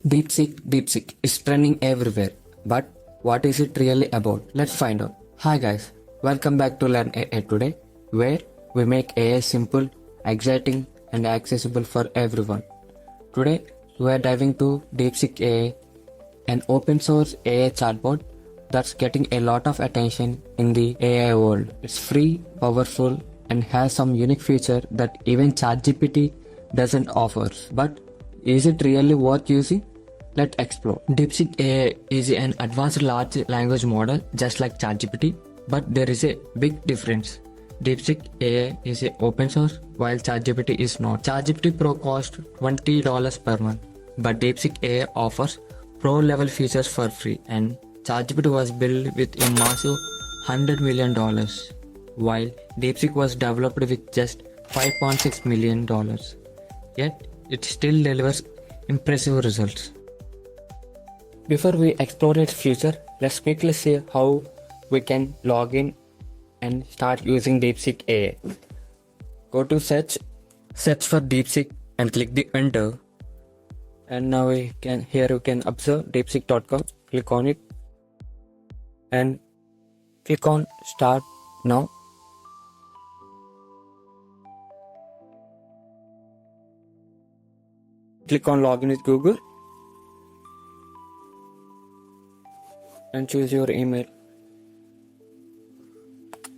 DeepSeek is trending everywhere. But what is it really about? Let's find out. Hi guys, welcome back to Learn AI Today, where we make AI simple, exciting and accessible for everyone. Today we are diving to DeepSeek AI, an open source AI chatbot that's getting a lot of attention in the AI world. It's free, powerful and has some unique feature that even ChatGPT doesn't offer. But is it really worth using? Let's explore. DeepSeek AI is an advanced large language model just like ChatGPT, but there is a big difference. DeepSeek AI is a open source while ChatGPT is not. ChatGPT Pro costs $20 per month, but DeepSeek AI offers pro level features for free, and ChatGPT was built with a massive $100 million, while DeepSeek was developed with just $5.6 million. Yet, it still delivers impressive results. Before we explore its future, let's quickly see how we can log in and start using DeepSeek AI. Go to search for DeepSeek and click the enter. And now here you can observe deepseek.com. Click on it and click on start now. Click on login with Google and choose your email.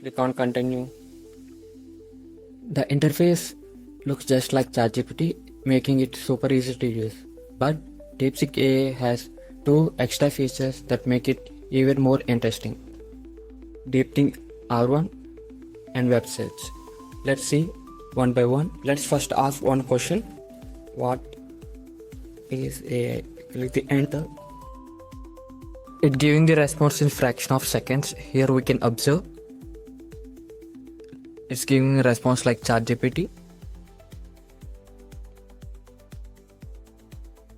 Click on continue. The interface looks just like ChatGPT, making it super easy to use. But DeepSeek AI has two extra features that make it even more interesting: DeepThink R1 and web search. Let's see one by one. Let's first ask one question. What is AI? Click the enter. It giving the response in fraction of seconds. Here we can observe it's giving a response like ChatGPT.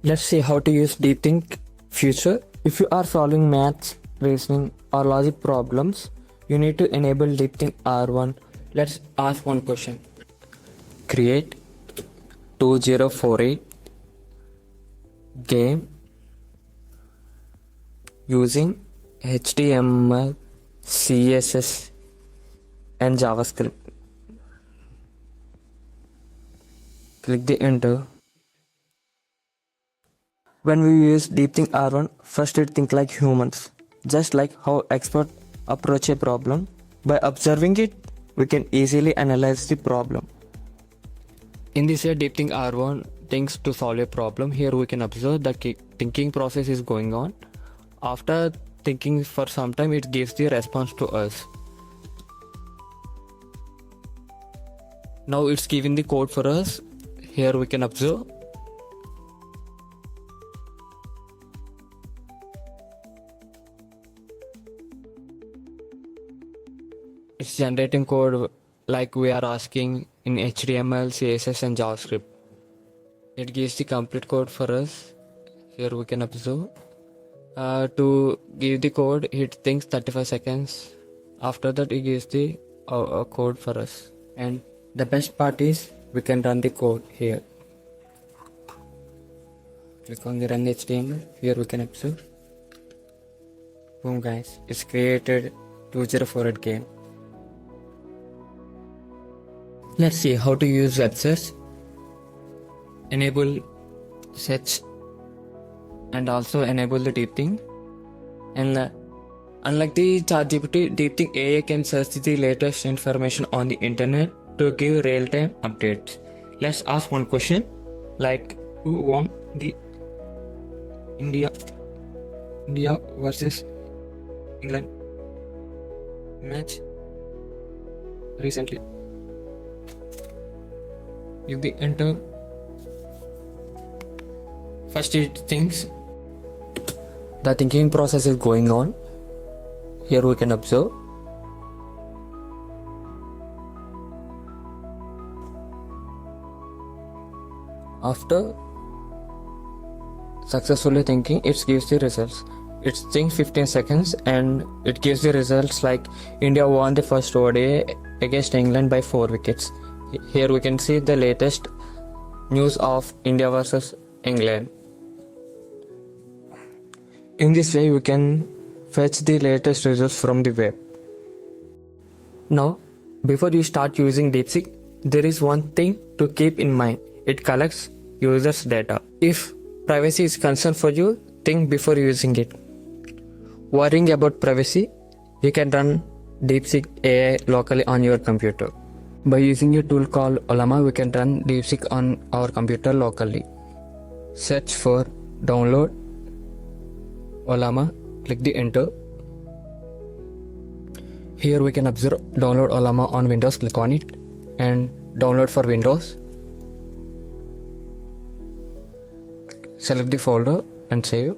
Let's see how to use DeepThink feature. If you are solving maths, reasoning or logic problems, you need to enable DeepThink R1. Let's ask one question. Create 2048 game using HTML, CSS and JavaScript. Click the enter. When we use DeepThink R1, first it think like humans, just like how experts approach a problem. By observing it, we can easily analyze the problem. In this way, DeepThink R1 thinks to solve a problem. Here we can observe the thinking process is going on. After thinking for some time, it gives the response to us. Now it's giving the code for us. Here we can observe. It's generating code like we are asking in HTML, CSS and JavaScript. It gives the complete code for us. Here we can observe. To give the code, it thinks 35 seconds. After that, it gives the code for us. And the best part is we can run the code here. Click on the run HTML. Here we can observe. Boom guys, it's created 2048 game. Let's see how to use web search. Enable search and also enable the DeepThink. And unlike the ChatGPT, DeepThink AI can search the latest information on the internet to give real-time updates. Let's ask one question like who won the India versus England match recently. If the enter, first it thinks. The thinking process is going on. Here we can observe. After successfully thinking, it gives the results. It thinks 15 seconds and it gives the results like India won the first ODI against England by 4 wickets. Here we can see the latest news of India versus England. In this way, we can fetch the latest results from the web. Now, before you start using DeepSeek, there is one thing to keep in mind. It collects users' data. If privacy is concern for you, think before using it. Worrying about privacy, you can run DeepSeek AI locally on your computer. By using a tool called Ollama, we can run DeepSeek on our computer locally. Search for download Ollama, click the enter. Here we can observe download Ollama on Windows, click on it, and download for Windows. Select the folder and save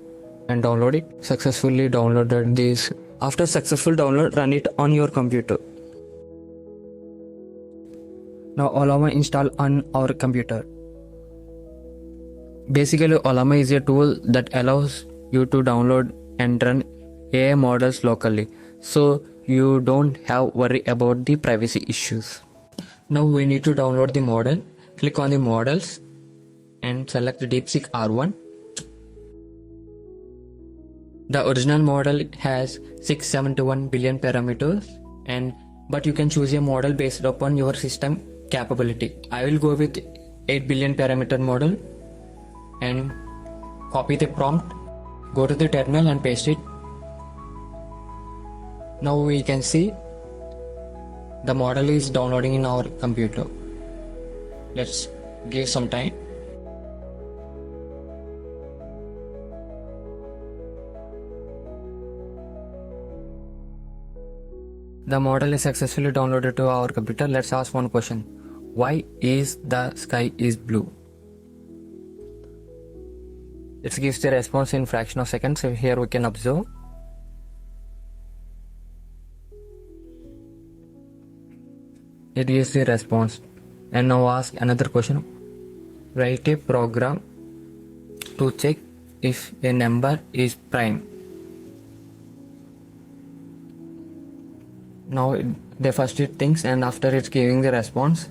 and download it. Successfully downloaded this. After successful download, run it on your computer. Now Ollama install on our computer. Basically, Ollama is a tool that allows you to download and run AI models locally, so you don't have worry about the privacy issues. Now we need to download the model. Click on the models and select DeepSeek R1. The original model has 671 billion parameters, but you can choose a model based upon your system capability. I will go with 8 billion parameter model and copy the prompt. Go to the terminal and paste it. Now we can see the model is downloading in our computer. Let's give some time. The model is successfully downloaded to our computer. Let's ask one question. Why is the sky is blue? It gives the response in fraction of seconds. So here we can observe. It gives the response. And now ask another question. Write a program to check if a number is prime. Now they first it thinks and after it's giving the response.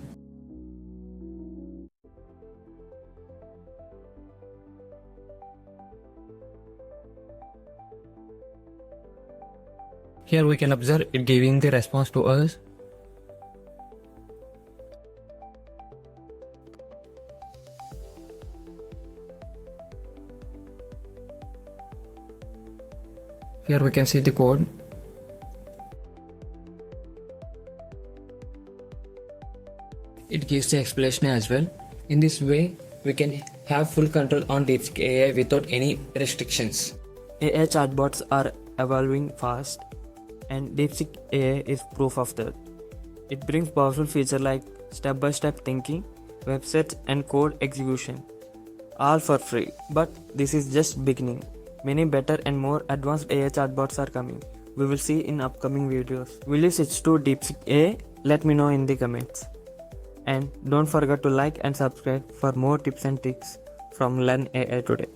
Here we can observe it giving the response to us. Here we can see the code. It gives the explanation as well. In this way, we can have full control on DeepSeek AI without any restrictions. AI chatbots are evolving fast, and DeepSeek AI is proof of that. It brings powerful features like step-by-step thinking, web search, and code execution, all for free. But this is just beginning. Many better and more advanced AI chatbots are coming. We will see in upcoming videos. Will you switch to DeepSeek AI? Let me know in the comments. And don't forget to like and subscribe for more tips and tricks from Learn AI Today.